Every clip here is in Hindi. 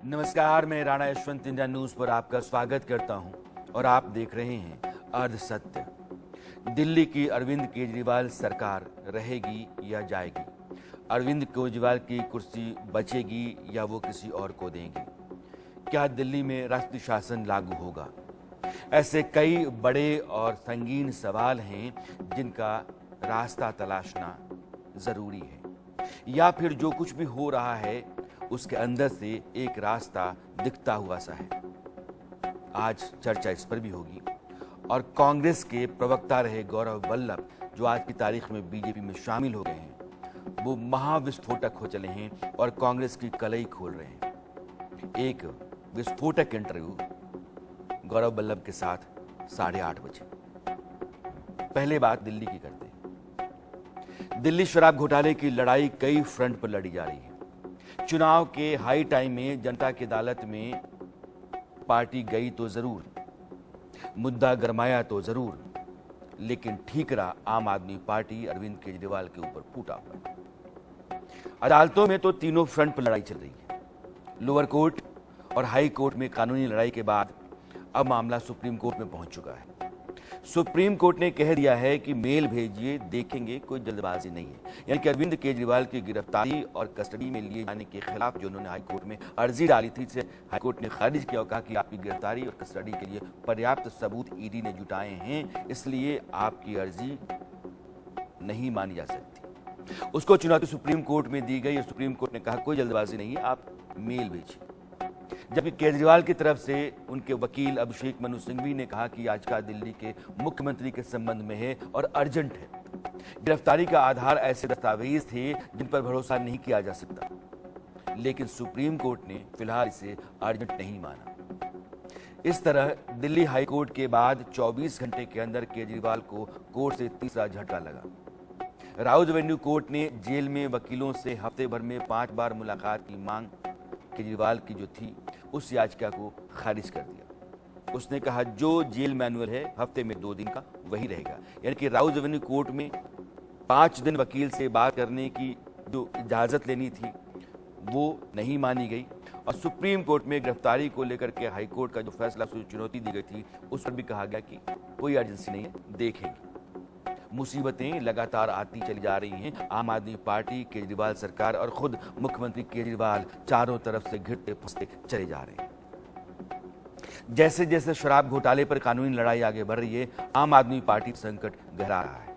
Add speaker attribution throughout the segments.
Speaker 1: नमस्कार, मैं राणा यशवंत इंडिया न्यूज पर आपका स्वागत करता हूं और आप देख रहे हैं अर्ध सत्य। दिल्ली की अरविंद केजरीवाल सरकार रहेगी या जाएगी? अरविंद केजरीवाल की कुर्सी बचेगी या वो किसी और को देंगे? क्या दिल्ली में राष्ट्रीय शासन लागू होगा? ऐसे कई बड़े और संगीन सवाल हैं जिनका रास्ता तलाशना जरूरी है, या फिर जो कुछ भी हो रहा है उसके अंदर से एक रास्ता दिखता हुआ सा है। आज चर्चा इस पर भी होगी और कांग्रेस के प्रवक्ता रहे गौरव वल्लभ, जो आज की तारीख में बीजेपी में शामिल हो गए हैं, वो महाविस्फोटक हो चले हैं और कांग्रेस की कलई खोल रहे हैं। एक विस्फोटक इंटरव्यू गौरव वल्लभ के साथ 8:30 बजे। पहले बात दिल्ली की करते हैं। दिल्ली शराब घोटाले की लड़ाई कई फ्रंट पर लड़ी जा रही है। चुनाव के हाई टाइम में जनता की अदालत में पार्टी गई तो जरूर, मुद्दा गरमाया तो जरूर, लेकिन ठीकरा आम आदमी पार्टी अरविंद केजरीवाल के ऊपर फूटा हुआ। अदालतों में तो तीनों फ्रंट पर लड़ाई चल रही है। लोअर कोर्ट और हाई कोर्ट में कानूनी लड़ाई के बाद अब मामला सुप्रीम कोर्ट में पहुंच चुका है। सुप्रीम कोर्ट ने कह दिया है कि मेल भेजिए, देखेंगे, कोई जल्दबाजी नहीं है। यानी कि अरविंद केजरीवाल की गिरफ्तारी और कस्टडी में लिए जाने के खिलाफ जो उन्होंने हाईकोर्ट में अर्जी डाली थी, से हाईकोर्ट ने खारिज किया और कहा कि आपकी गिरफ्तारी और कस्टडी के लिए पर्याप्त सबूत ईडी ने जुटाए हैं, इसलिए आपकी अर्जी नहीं मानी जा सकती। उसको चुनौती सुप्रीम कोर्ट में दी गई और सुप्रीम कोर्ट ने कहा कोई जल्दबाजी नहीं है, आप मेल भेजिए। जबकि केजरीवाल की तरफ से उनके वकील अभिषेक मनु सिंघवी ने कहा कि आज का दिल्ली के मुख्यमंत्री के संबंध में है और अर्जेंट है। गिरफ्तारी का आधार ऐसे दस्तावेज थे जिन पर भरोसा नहीं किया जा सकता, लेकिन सुप्रीम कोर्ट ने फिलहाल इसे अर्जेंट नहीं माना। इस तरह दिल्ली हाई कोर्ट के बाद 24 घंटे के अंदर केजरीवाल को कोर्ट से तीसरा झटका लगा। राउज एवेन्यू कोर्ट ने जेल में वकीलों से हफ्ते भर में 5 बार मुलाकात की मांग केजरीवाल की जो थी उस याचिका को खारिज कर दिया। उसने कहा जो जेल मैनुअल है हफ्ते में 2 दिन का वही रहेगा। यानी कि राउज एवेन्यू कोर्ट में 5 दिन वकील से बात करने की जो इजाजत लेनी थी वो नहीं मानी गई और सुप्रीम कोर्ट में गिरफ्तारी को लेकर के हाई कोर्ट का जो फैसला चुनौती दी गई थी उस पर भी कहा गया कि कोई अर्जेंसी नहीं है, देखेंगे। मुसीबतें लगातार आती चली जा रही हैं। आम आदमी पार्टी, केजरीवाल सरकार और खुद मुख्यमंत्री केजरीवाल चारों तरफ से घिरते फंसते चले जा रहे हैं। जैसे जैसे शराब घोटाले पर कानूनी लड़ाई आगे बढ़ रही है, आम आदमी पार्टी संकट गहरा रहा है।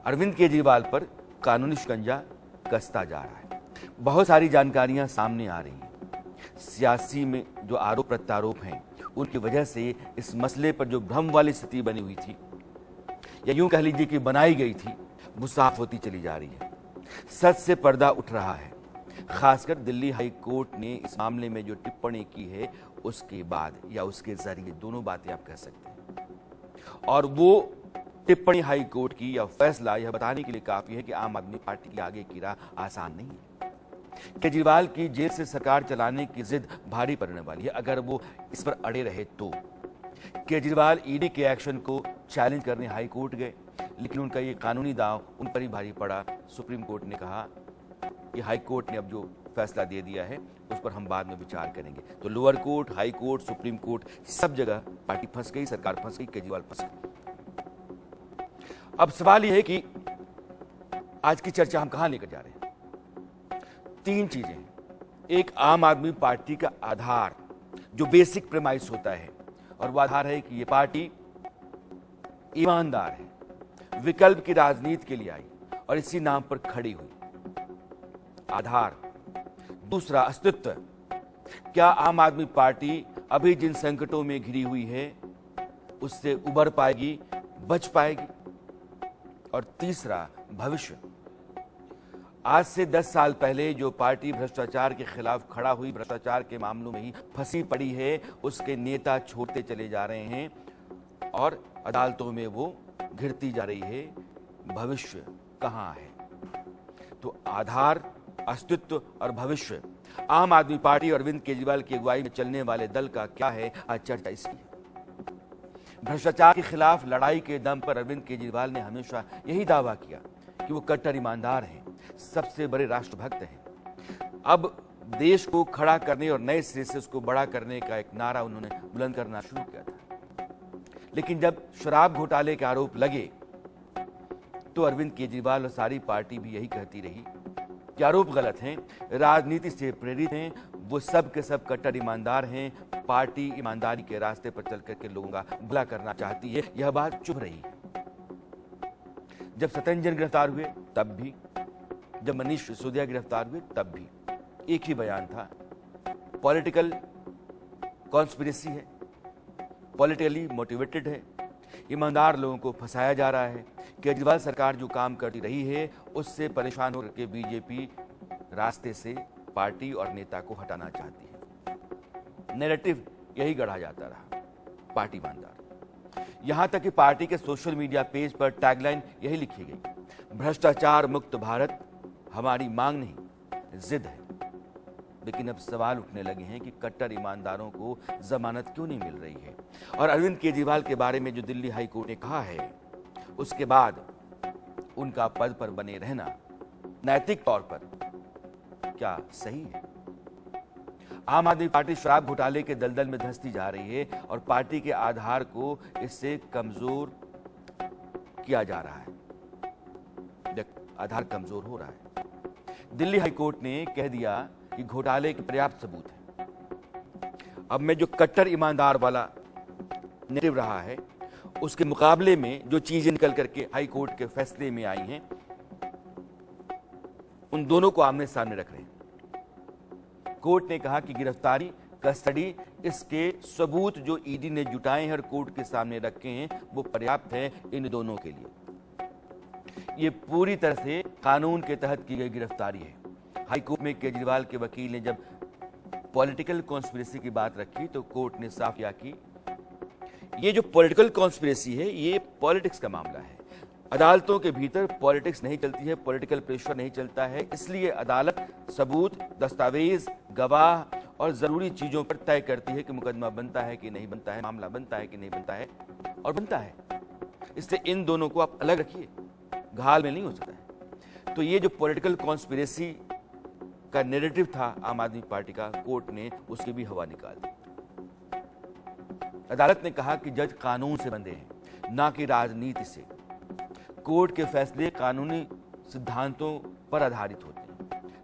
Speaker 1: अरविंद केजरीवाल पर कानूनी शिकंजा कसता जा रहा है। बहुत सारी जानकारियां सामने आ रही हैं। सियासी में जो आरोप प्रत्यारोप हैं उनकी वजह से इस मसले पर जो भ्रम वाली स्थिति बनी हुई थी, या यूं कह लीजिए कि बनाई गई थी, वो साफ होती चली जा रही है। सच से पर्दा उठ रहा है। खासकर दिल्ली हाई कोर्ट ने इस मामले में जो टिप्पणी की है उसके बाद या उसके जरिए, दोनों बातें आप कह सकते हैं। और वो टिप्पणी हाई कोर्ट की या फैसला यह बताने के लिए काफी है कि आम आदमी पार्टी की आगे की राह आसान नहीं है। केजरीवाल की जेल से सरकार चलाने की जिद भारी पड़ने वाली है अगर वो इस पर अड़े रहे तो। केजरीवाल ईडी के एक्शन को चैलेंज करने हाई कोर्ट गए, लेकिन उनका ये कानूनी दांव उन पर ही भारी पड़ा। सुप्रीम कोर्ट ने कहा कि हाई कोर्ट ने अब जो फैसला दे दिया है उस पर हम बाद में विचार करेंगे। तो lower court, high court, supreme court, सब जगह पार्टी फंस गई, सरकार फंस गई, केजरीवाल फंस गए। अब सवाल यह है कि आज की चर्चा हम कहां लेकर जा रहे हैं। 3 चीजें। एक, आम आदमी पार्टी का आधार जो बेसिक प्रेमाइस होता है, और वो आधार है कि ये पार्टी ईमानदार है, विकल्प की राजनीति के लिए आई और इसी नाम पर खड़ी हुई। आधार। दूसरा, अस्तित्व। क्या आम आदमी पार्टी अभी जिन संकटों में घिरी हुई है उससे उबर पाएगी, बच पाएगी? और तीसरा, भविष्य। आज से 10 साल पहले जो पार्टी भ्रष्टाचार के खिलाफ खड़ा हुई, भ्रष्टाचार के मामलों में ही फंसी पड़ी है, उसके नेता छोड़ते चले जा रहे हैं और अदालतों में वो घिरती जा रही है। भविष्य कहां है? तो आधार, अस्तित्व और भविष्य। आम आदमी पार्टी और अरविंद केजरीवाल की अगुवाई में चलने वाले दल का क्या है, आज चर्चा इसकी है। भ्रष्टाचार के खिलाफ लड़ाई के दम पर अरविंद केजरीवाल ने हमेशा यही दावा किया कि वो कट्टर ईमानदार हैं, सबसे बड़े राष्ट्रभक्त हैं। अब देश को खड़ा करने और नए सिरे से उसको बड़ा करने का एक नारा उन्होंने बुलंद करना शुरू किया था। लेकिन जब शराब घोटाले के आरोप लगे तो अरविंद केजरीवाल और सारी पार्टी भी यही कहती रही कि आरोप गलत हैं, राजनीति से प्रेरित हैं, वो सब के सब कट्टर ईमानदार हैं, पार्टी ईमानदारी के रास्ते पर चल करके लोगों का भला करना चाहती है। यह बात चुभ रही है। जब सत्येंद्र गिरफ्तार हुए तब भी, जब मनीष सिसोदिया गिरफ्तार हुए तब भी एक ही बयान था, पॉलिटिकल कॉन्स्पिरेसी है, पॉलिटिकली मोटिवेटेड है, ईमानदार लोगों को फंसाया जा रहा है। केजरीवाल सरकार जो काम करती रही है उससे परेशान होकर के बीजेपी रास्ते से पार्टी और नेता को हटाना चाहती है। नैरेटिव यही गढ़ा जाता रहा, पार्टी ईमानदार। यहां तक कि पार्टी के सोशल मीडिया पेज पर टैगलाइन यही लिखी गई, भ्रष्टाचार मुक्त भारत हमारी मांग नहीं, जिद है। लेकिन अब सवाल उठने लगे हैं कि कट्टर ईमानदारों को जमानत क्यों नहीं मिल रही है। और अरविंद केजरीवाल के बारे में जो दिल्ली हाई कोर्ट ने कहा है, उसके बाद उनका पद पर बने रहना नैतिक तौर पर क्या सही है? आम आदमी पार्टी शराब घोटाले के दलदल में धंसती जा रही है और पार्टी के आधार को इससे कमजोर किया जा रहा है, आधार कमजोर हो रहा है। दिल्ली हाईकोर्ट ने कह दिया कि घोटाले के पर्याप्त सबूत है। अब में जो कट्टर ईमानदार वाला नैरेटिव रहा है उसके मुकाबले में जो चीजें निकल करके हाई कोर्ट के फैसले में आई हैं, उन दोनों को आमने सामने रख रहे हैं। कोर्ट ने कहा कि गिरफ्तारी, कस्टडी, इसके सबूत जो ईडी ने जुटाए हैं और कोर्ट के सामने रखे हैं वो पर्याप्त है इन दोनों के लिए। ये पूरी तरह से कानून के तहत की गई गिरफ्तारी है। हाई कोर्ट में केजरीवाल के वकील ने जब पॉलिटिकल कॉन्स्पिरेसी की बात रखी तो कोर्ट ने साफ किया कि ये जो पॉलिटिकल कॉन्स्पिरेसी है ये पॉलिटिक्स का मामला है। अदालतों के भीतर पॉलिटिक्स नहीं चलती है, पॉलिटिकल प्रेशर नहीं चलता है। इसलिए अदालत सबूत, दस्तावेज, गवाह और जरूरी चीजों पर तय करती है कि मुकदमा बनता है कि नहीं बनता है, मामला बनता है कि नहीं बनता है, और बनता है। इसलिए इन दोनों को आप अलग रखिए, घाल में नहीं हो सकता है। तो ये जो पॉलिटिकल कॉन्स्पिरेसी का नैरेटिव था आम आदमी पार्टी का, कोर्ट ने उसकी भी हवा निकाल दी। अदालत ने कहा कि जज कानून से बंधे हैं, ना कि राजनीति से। कोर्ट के फैसले कानूनी सिद्धांतों पर आधारित होते हैं,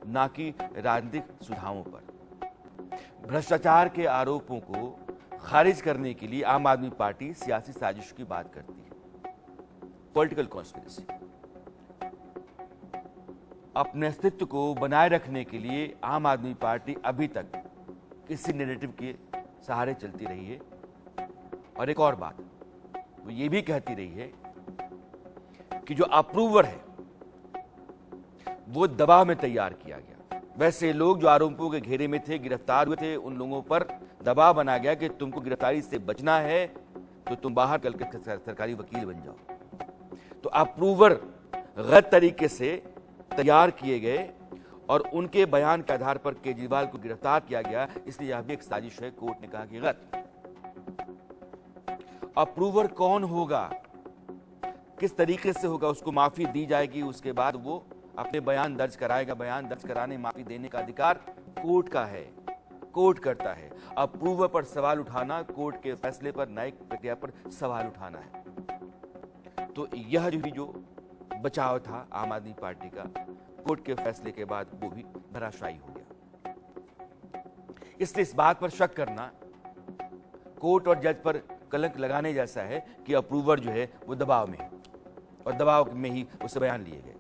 Speaker 1: ना कि राजनीतिक सुझावों पर। भ्रष्टाचार के आरोपों को खारिज करने के लिए आम आदमी पार्टी सियासी साजिश की बात करती है, पॉलिटिकल कॉन्स्पिरेसी। अपने अस्तित्व को बनाए रखने के लिए आम आदमी पार्टी अभी तक किसी नैरेटिव के सहारे चलती रही है। और एक और बात, वो ये भी कहती रही है कि जो अप्रूवर है वो दबाव में तैयार किया गया। वैसे लोग जो आरोपों के घेरे में थे, गिरफ्तार हुए थे, उन लोगों पर दबाव बना गया कि तुमको गिरफ्तारी से बचना है तो तुम बाहर कल के सरकारी वकील बन जाओ। तो अप्रूवर गलत तरीके से तैयार किए गए और उनके बयान के आधार पर केजरीवाल को गिरफ्तार किया गया। इसलिए यह भी एक साजिश है। कोर्ट ने कहा कि गलत। अप्रूवर कौन होगा, किस तरीके से होगा, उसको माफी दी जाएगी, उसके बाद वो अपने बयान दर्ज कराएगा। बयान दर्ज कराने, माफी देने का अधिकार कोर्ट का है, कोर्ट करता है। अप्रूवर पर सवाल उठाना, कोर्ट के फैसले पर, न्यायिक प्रक्रिया पर सवाल उठाना है। तो यह जो बचाव था आम आदमी पार्टी का कोर्ट के फैसले के बाद, वो भी धराशायी हो गया। इसलिए इस बात पर शक करना कोर्ट और जज पर कलंक लगाने जैसा है कि अप्रूवर जो है वो दबाव में है और दबाव में ही उससे बयान लिए गए।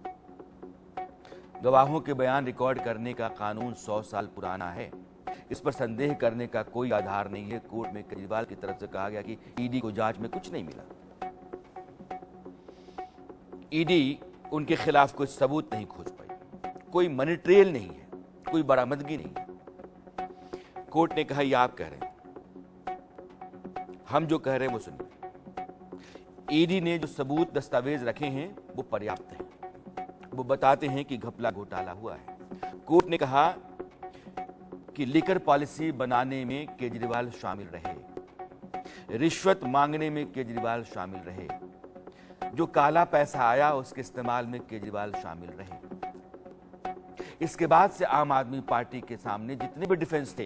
Speaker 1: गवाहों के बयान रिकॉर्ड करने का कानून 100 साल पुराना है। इस पर संदेह करने का कोई आधार नहीं है। कोर्ट में केजरीवाल की तरफ से कहा गया कि ईडी को जांच में कुछ नहीं मिला, ईडी उनके खिलाफ कोई सबूत नहीं खोज पाई, कोई मनी ट्रेल नहीं है, कोई बरामदगी नहीं है। कोर्ट ने कहा, यह आप कह रहे हैं, हम जो कह रहे हैं वो सुनिए। ईडी ने जो सबूत, दस्तावेज रखे हैं वो पर्याप्त हैं, वो बताते हैं कि घपला घोटाला हुआ है। कोर्ट ने कहा कि लिकर पॉलिसी बनाने में केजरीवाल शामिल रहे, रिश्वत मांगने में केजरीवाल शामिल रहे, जो काला पैसा आया उसके इस्तेमाल में केजरीवाल शामिल रहे। इसके बाद से आम आदमी पार्टी के सामने जितने भी डिफेंस थे,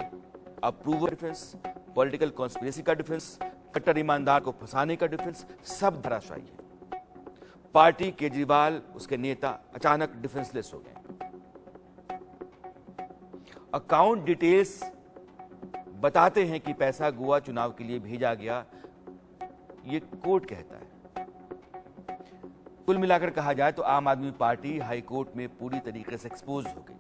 Speaker 1: अप्रूवल डिफेंस, पॉलिटिकल कॉन्स्पिरेसी का डिफेंस, कट्टर ईमानदार को फंसाने का डिफेंस, सब धराशायी है। पार्टी, केजरीवाल, उसके नेता अचानक डिफेंसलेस हो गए। अकाउंट डिटेल्स बताते हैं कि पैसा गोवा चुनाव के लिए भेजा गया, ये कोर्ट कहता है। कुल मिलाकर कहा जाए तो आम आदमी पार्टी हाई कोर्ट में पूरी तरीके से एक्सपोज हो गई।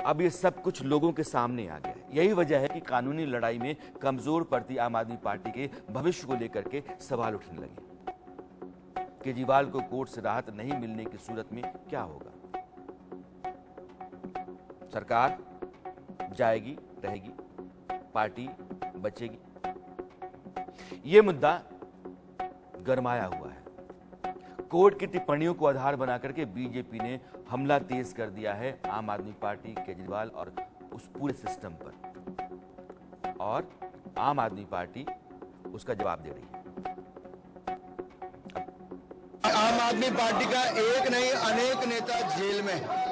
Speaker 1: अब ये सब कुछ लोगों के सामने आ गया है। यही वजह है कि कानूनी लड़ाई में कमजोर पड़ती आम आदमी पार्टी के भविष्य को लेकर के सवाल उठने लगे। केजरीवाल को कोर्ट से राहत नहीं मिलने की सूरत में क्या होगा? सरकार जाएगी, रहेगी, पार्टी बचेगी? यह मुद्दा गरमाया हुआ है। कोर्ट की टिप्पणियों को आधार बनाकर के बीजेपी ने हमला तेज कर दिया है आम आदमी पार्टी, केजरीवाल और उस पूरे सिस्टम पर, और आम आदमी पार्टी उसका जवाब दे रही है।
Speaker 2: आम आदमी पार्टी का एक नहीं अनेक नेता जेल में है।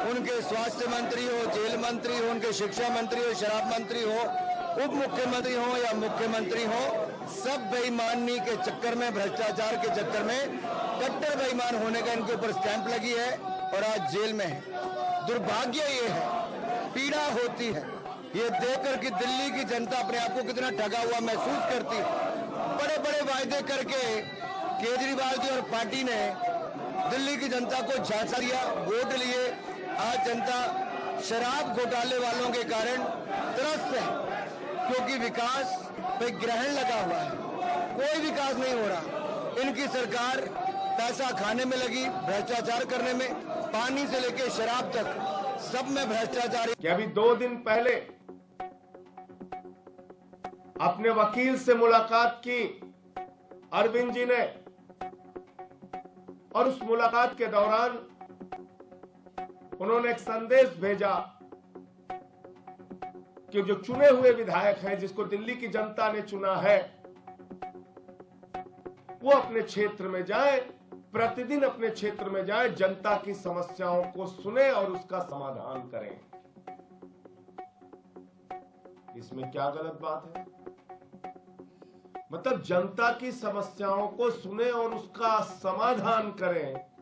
Speaker 2: उनके स्वास्थ्य मंत्री हो, जेल मंत्री हो, उनके शिक्षा मंत्री हो, शराब मंत्री हो, उप मुख्यमंत्री हो या मुख्यमंत्री हो, सब बेईमानी के चक्कर में, भ्रष्टाचार के चक्कर में, कट्टर बेईमान होने का इनके ऊपर स्टैंप लगी है और आज जेल में है। दुर्भाग्य ये है, पीड़ा होती है ये देखकर कि दिल्ली की जनता अपने आप को कितना ठगा हुआ महसूस करती है। बड़े बड़े वायदे करके केजरीवाल जी और पार्टी ने दिल्ली की जनता को झांसा दिया, वोट लिए। आज जनता शराब घोटाले वालों के कारण त्रस्त है, क्योंकि विकास पे ग्रहण लगा हुआ है, कोई विकास नहीं हो रहा। इनकी सरकार पैसा खाने में लगी, भ्रष्टाचार करने में, पानी से लेकर शराब तक सब में भ्रष्टाचार।
Speaker 3: कि अभी 2 दिन पहले अपने वकील से मुलाकात की अरविंद जी ने, और उस मुलाकात के दौरान उन्होंने एक संदेश भेजा कि जो चुने हुए विधायक हैं, जिसको दिल्ली की जनता ने चुना है, वो अपने क्षेत्र में जाए, प्रतिदिन अपने क्षेत्र में जाए, जनता की समस्याओं को सुने और उसका समाधान करें। इसमें क्या गलत बात है? मतलब जनता की समस्याओं को सुने और उसका समाधान करें,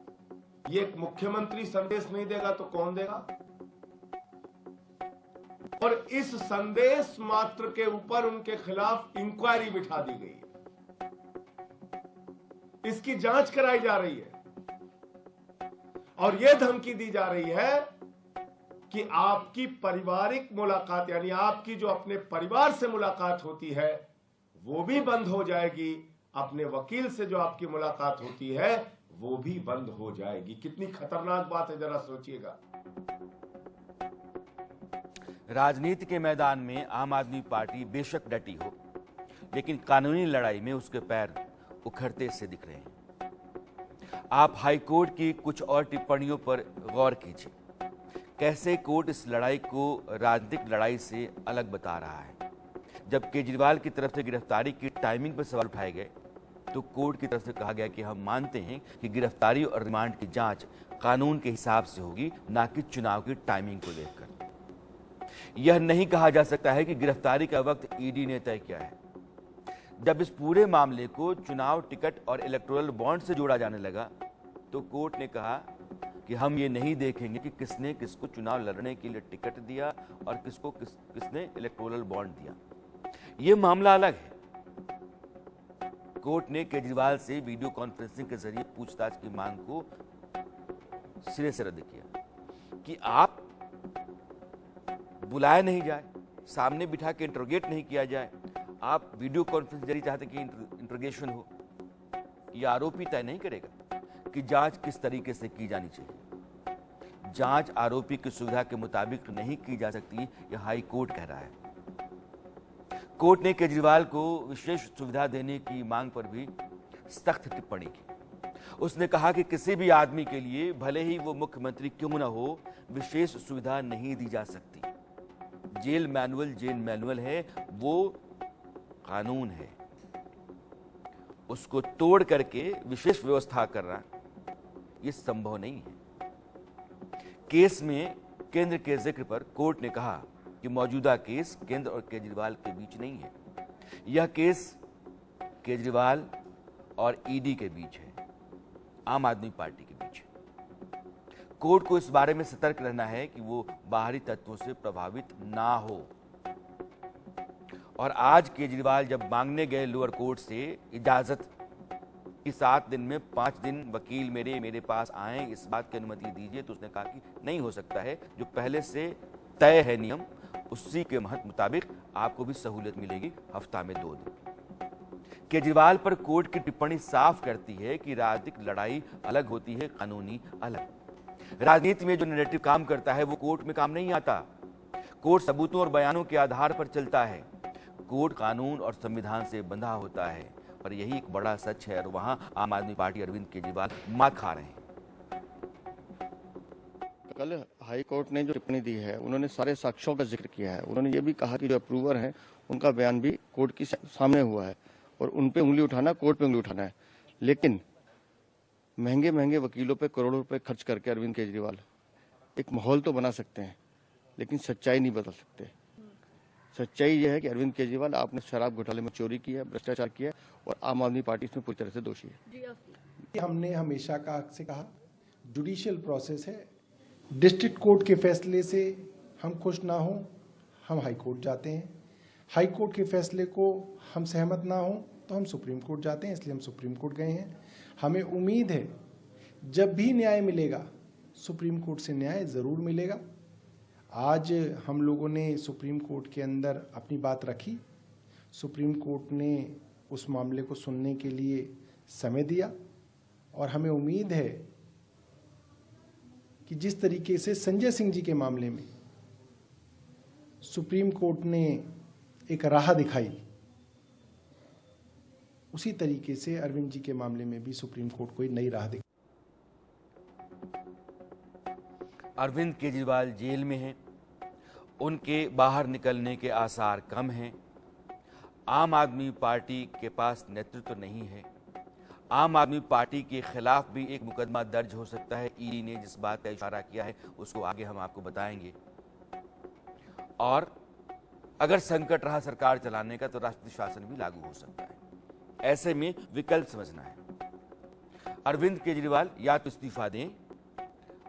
Speaker 3: ये एक मुख्यमंत्री संदेश नहीं देगा तो कौन देगा? और इस संदेश मात्र के ऊपर उनके खिलाफ इंक्वायरी बिठा दी गई है, इसकी जांच कराई जा रही है और यह धमकी दी जा रही है कि आपकी पारिवारिक मुलाकात, यानी आपकी जो अपने परिवार से मुलाकात होती है, वो भी बंद हो जाएगी। अपने वकील से जो आपकी मुलाकात होती है वो भी बंद हो जाएगी। कितनी खतरनाक बात है, जरा सोचिएगा।
Speaker 1: राजनीति के मैदान में आम आदमी पार्टी बेशक डटी हो, लेकिन कानूनी लड़ाई में उसके पैर उखड़ते से दिख रहे हैं। आप हाई कोर्ट की कुछ और टिप्पणियों पर गौर कीजिए। कैसे कोर्ट इस लड़ाई को राजनीतिक लड़ाई से अलग बता रहा है। जब केजरीवाल की तरफ से गिरफ्तारी की टाइमिंग पर सवाल उठाए गए तो कोर्ट की तरफ से कहा गया कि हम मानते हैं कि गिरफ्तारी और रिमांड की जांच कानून के हिसाब से होगी, ना कि चुनाव की टाइमिंग को देखकर। यह नहीं कहा जा सकता है कि गिरफ्तारी का वक्त ईडी ने तय किया है। जब इस पूरे मामले को चुनाव टिकट और इलेक्टोरल बॉन्ड से जोड़ा जाने लगा तो कोर्ट ने कहा कि हम ये नहीं देखेंगे कि किसने किसको चुनाव लड़ने के लिए टिकट दिया और किसको किसने इलेक्टोरल बॉन्ड दिया। यह मामला अलग है। कोर्ट ने केजरीवाल से वीडियो कॉन्फ्रेंसिंग के जरिए पूछताछ की मांग को सिरे से रद्द किया कि आप बुलाया नहीं जाए, सामने बिठा के इंटरोगेट नहीं किया जाए, आप वीडियो कॉन्फ्रेंस जरिए चाहते कि इंटरोगेशन हो। यह आरोपी तय नहीं करेगा कि जांच किस तरीके से की जानी चाहिए। जांच आरोपी की सुविधा के मुताबिक नहीं की जा सकती, यह हाई कोर्ट कह रहा है। कोर्ट ने केजरीवाल को विशेष सुविधा देने की मांग पर भी सख्त टिप्पणी की। उसने कहा कि किसी भी आदमी के लिए, भले ही वो मुख्यमंत्री क्यों न हो, विशेष सुविधा नहीं दी जा सकती। जेल मैनुअल है, वो कानून है, उसको तोड़ करके विशेष व्यवस्था करना यह संभव नहीं है। केस में केंद्र के जिक्र पर कोर्ट ने कहा कि मौजूदा केस केंद्र और केजरीवाल के बीच नहीं है, यह केस केजरीवाल और ईडी के बीच है, आम आदमी पार्टी के बीच है। कोर्ट को इस बारे में सतर्क रहना है कि वो बाहरी तत्वों से प्रभावित ना हो। और आज केजरीवाल जब मांगने गए लोअर कोर्ट से इजाजत कि 7 दिन में 5 दिन वकील मेरे पास आए, इस बात की अनुमति दीजिए, तो उसने कहा कि नहीं हो सकता है, जो पहले से तय है नियम उसी के मुताबिक आपको भी सहूलियत मिलेगी, हफ्ता में 2 दिन। केजरीवाल पर कोर्ट की टिप्पणी साफ करती है कि राजनीतिक लड़ाई अलग होती है, कानूनी अलग। राजनीति में जो नैरेटिव काम करता है वो कोर्ट में काम नहीं आता। कोर्ट सबूतों और बयानों के आधार पर चलता है। कोर्ट कानून और संविधान से बंधा होता है, पर यही एक बड़ा सच है और वहां आम आदमी पार्टी अरविंद केजरीवाल मात खा रहे हैं।
Speaker 4: कल हाई कोर्ट ने जो टिप्पणी दी है, उन्होंने सारे साक्ष्यों का जिक्र किया है। उन्होंने ये भी कहा कि जो अप्रूवर हैं उनका बयान भी कोर्ट के सामने हुआ है और उन पे उंगली उठाना, कोर्ट पे उंगली उठाना है। लेकिन महंगे महंगे वकीलों पे करोड़ों रुपए खर्च करके अरविंद केजरीवाल एक माहौल तो बना सकते हैं, लेकिन सच्चाई नहीं बदल सकते। सच्चाई यह है कि अरविंद केजरीवाल, आपने शराब घोटाले में चोरी की है, भ्रष्टाचार किया है और आम आदमी पार्टी इसमें पूरी तरह से दोषी है।
Speaker 5: हमने हमेशा कहा जुडिशियल प्रोसेस है, डिस्ट्रिक्ट कोर्ट के फैसले से हम खुश ना हो, हम हाई कोर्ट जाते हैं। हाई कोर्ट के फैसले को हम सहमत ना हो तो हम सुप्रीम कोर्ट जाते हैं, इसलिए हम सुप्रीम कोर्ट गए हैं। हमें उम्मीद है जब भी न्याय मिलेगा सुप्रीम कोर्ट से न्याय ज़रूर मिलेगा। आज हम लोगों ने सुप्रीम कोर्ट के अंदर अपनी बात रखी, सुप्रीम कोर्ट ने उस मामले को सुनने के लिए समय दिया और हमें उम्मीद है कि जिस तरीके से संजय सिंह जी के मामले में सुप्रीम कोर्ट ने एक राह दिखाई, उसी तरीके से अरविंद जी के मामले में भी सुप्रीम कोर्ट कोई नई राह दिखाई।
Speaker 1: अरविंद केजरीवाल जेल में हैं, उनके बाहर निकलने के आसार कम हैं। आम आदमी पार्टी के पास नेतृत्व नहीं है। आम आदमी पार्टी के खिलाफ भी एक मुकदमा दर्ज हो सकता है। ईडी ने जिस बात का इशारा किया है उसको आगे हम आपको बताएंगे। और अगर संकट रहा सरकार चलाने का तो राष्ट्रपति शासन भी लागू हो सकता है। ऐसे में विकल्प समझना है। अरविंद केजरीवाल या तो इस्तीफा दें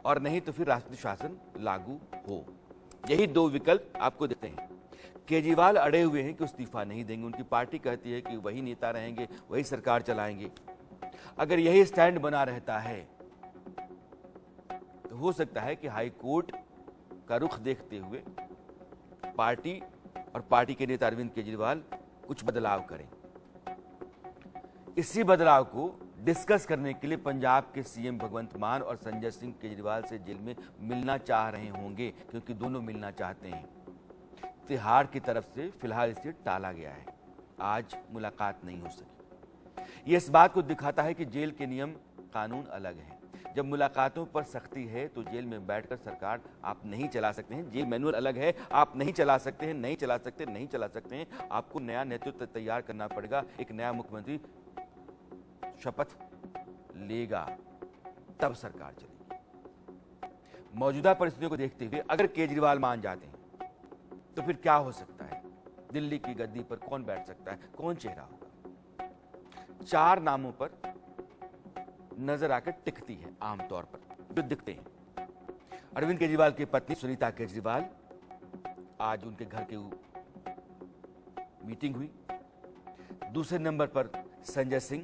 Speaker 1: और नहीं तो फिर राष्ट्रपति शासन लागू हो। यही 2 विकल्प आपको देते हैं। केजरीवाल अड़े हुए हैं कि इस्तीफा नहीं देंगे। उनकी पार्टी कहती है कि वही नेता रहेंगे, वही सरकार चलाएंगे। अगर यही स्टैंड बना रहता है तो हो सकता है कि हाई कोर्ट का रुख देखते हुए पार्टी और पार्टी के नेता अरविंद केजरीवाल कुछ बदलाव करें। इसी बदलाव को डिस्कस करने के लिए पंजाब के सीएम भगवंत मान और संजय सिंह केजरीवाल से जेल में मिलना चाह रहे होंगे, क्योंकि दोनों मिलना चाहते हैं। तिहाड़ की तरफ से फिलहाल इसे टाला गया है। आज मुलाकात नहीं हो सकी। यह इस बात को दिखाता है कि जेल के नियम कानून अलग हैं। जब मुलाकातों पर सख्ती है तो जेल में बैठकर सरकार आप नहीं चला सकते हैं। जेल मैनुअल अलग है, आप नहीं चला सकते हैं, नहीं चला सकते हैं। आपको नया नेतृत्व तैयार करना पड़ेगा। एक नया मुख्यमंत्री शपथ लेगा, तब सरकार चलेगी। मौजूदा परिस्थितियों को देखते हुए अगर केजरीवाल मान जाते हैं तो फिर क्या हो सकता है? दिल्ली की गद्दी पर कौन बैठ सकता है? कौन चेहरा होगा? 4 नामों पर नजर आकर टिकती है आमतौर पर, जो दिखते हैं। अरविंद केजरीवाल की पत्नी सुनीता केजरीवाल, आज उनके घर के मीटिंग हुई। दूसरे नंबर पर संजय सिंह,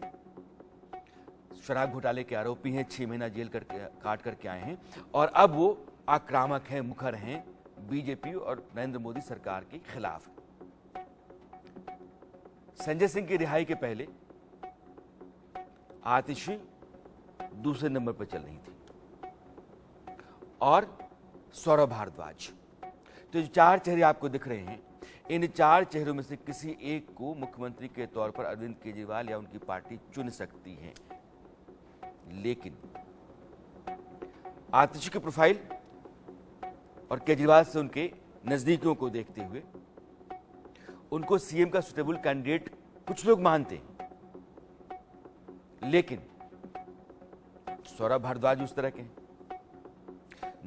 Speaker 1: शराब घोटाले के आरोपी हैं, 6 महीना जेल काट करके आए हैं और अब वो आक्रामक हैं, मुखर हैं बीजेपी और नरेंद्र मोदी सरकार के खिलाफ। संजय सिंह की रिहाई के पहले आतिशी दूसरे नंबर पर चल रही थी और सौरभ भारद्वाज। तो जो 4 चेहरे आपको दिख रहे हैं, इन 4 चेहरों में से किसी एक को मुख्यमंत्री के तौर पर अरविंद केजरीवाल या उनकी पार्टी चुन सकती है। लेकिन आतिशी की प्रोफाइल और केजरीवाल से उनके नजदीकियों को देखते हुए उनको सीएम का सुटेबल कैंडिडेट कुछ लोग मानते हैं, लेकिन सौरभ भारद्वाज उस तरह के हैं।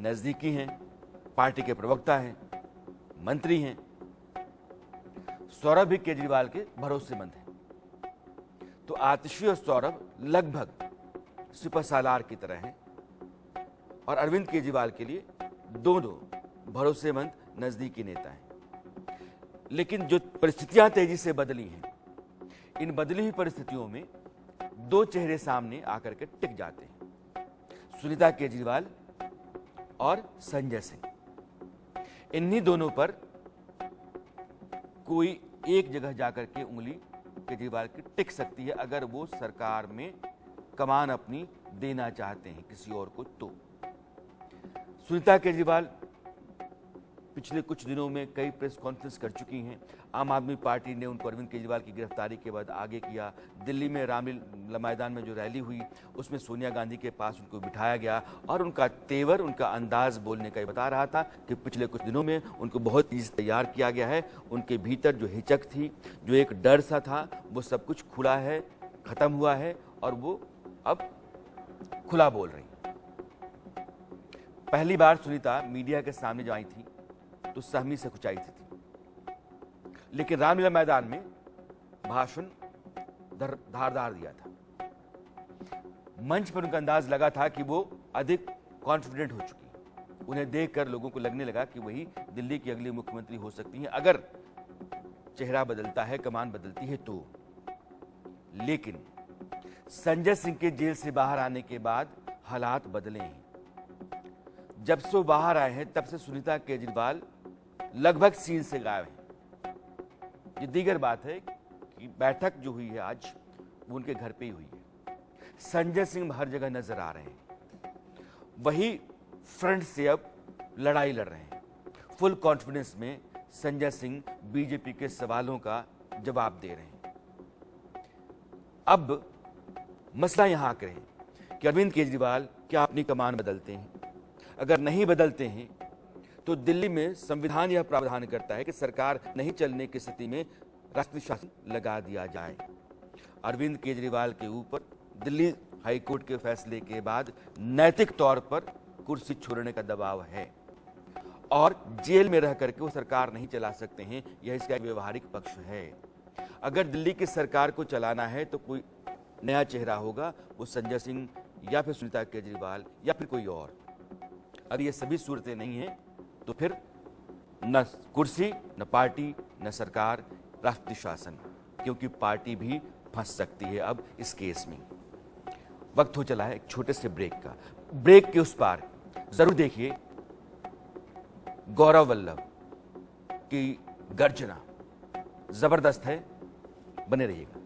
Speaker 1: नजदीकी हैं, पार्टी के प्रवक्ता हैं, मंत्री हैं। सौरभ भी केजरीवाल के भरोसेमंद हैं। तो आतिशी और सौरभ लगभग सुपर सालार की तरह हैं और अरविंद केजरीवाल के लिए दोनों भरोसेमंद नजदीकी नेता हैं। लेकिन जो परिस्थितियां तेजी से बदली हैं, इन बदली हुई परिस्थितियों में दो चेहरे सामने आकर के टिक जाते हैं, सुनीता केजरीवाल और संजय सिंह। इन्हीं दोनों पर कोई एक जगह जाकर के उंगली केजरीवाल की टिक सकती है अगर वो सरकार में कमान अपनी देना चाहते हैं किसी और को। तो सुनीता केजरीवाल पिछले कुछ दिनों में कई प्रेस कॉन्फ्रेंस कर चुकी हैं। आम आदमी पार्टी ने उनको अरविंद केजरीवाल की गिरफ्तारी के बाद आगे किया। दिल्ली में रामलीला मैदान में जो रैली हुई उसमें सोनिया गांधी के पास उनको बिठाया गया और उनका तेवर, उनका अंदाज बोलने का ये बता रहा था कि पिछले कुछ दिनों में उनको बहुत चीज तैयार किया गया है। उनके भीतर जो हिचक थी, जो एक डर सा था, वो सब कुछ खुला है, खत्म हुआ है और वो अब खुला बोल रही। पहली बार सुनीता मीडिया के सामने जो आई थी तो सहमी से कुछ आई थी, लेकिन रामलीला मैदान में भाषण धारदार दिया था। मंच पर उनका अंदाज लगा था कि वो अधिक कॉन्फिडेंट हो चुकी। उन्हें देखकर लोगों को लगने लगा कि वही दिल्ली की अगली मुख्यमंत्री हो सकती हैं अगर चेहरा बदलता है, कमान बदलती है तो। लेकिन संजय सिंह के जेल से बाहर आने के बाद हालात बदले हैं। जब से वो बाहर आए हैं तब से सुनीता केजरीवाल लगभग सीन से गायब हैं। ये दीगर बात है कि बैठक जो हुई है आज वो उनके घर पे ही हुई है। संजय सिंह हर जगह नजर आ रहे हैं, वही फ्रंट से अब लड़ाई लड़ रहे हैं। फुल कॉन्फिडेंस में संजय सिंह बीजेपी के सवालों का जवाब दे रहे हैं। अब मसला यहां आकर है कि अरविंद केजरीवाल क्या अपनी कमान बदलते हैं? अगर नहीं बदलते हैं तो दिल्ली में संविधान यह प्रावधान करता है कि सरकार नहीं चलने की स्थिति में राष्ट्रीय शासन लगा दिया जाए। अरविंद केजरीवाल के ऊपर दिल्ली हाईकोर्ट के फैसले के बाद नैतिक तौर पर कुर्सी छोड़ने का दबाव है और जेल में रह करके वो सरकार नहीं चला सकते हैं, यह इसका एक व्यवहारिक पक्ष है। अगर दिल्ली की सरकार को चलाना है तो कोई नया चेहरा होगा, वो संजय सिंह या फिर सुनीता केजरीवाल या फिर कोई और। अगर ये सभी सूरतें नहीं हैं तो फिर न कुर्सी, न पार्टी, न सरकार, राष्ट्रीय शासन, क्योंकि पार्टी भी फंस सकती है अब इस केस में। वक्त हो चला है एक छोटे से ब्रेक का। ब्रेक के उस पार जरूर देखिए गौरव वल्लभ की गर्जना जबरदस्त है, बने रहिएगा।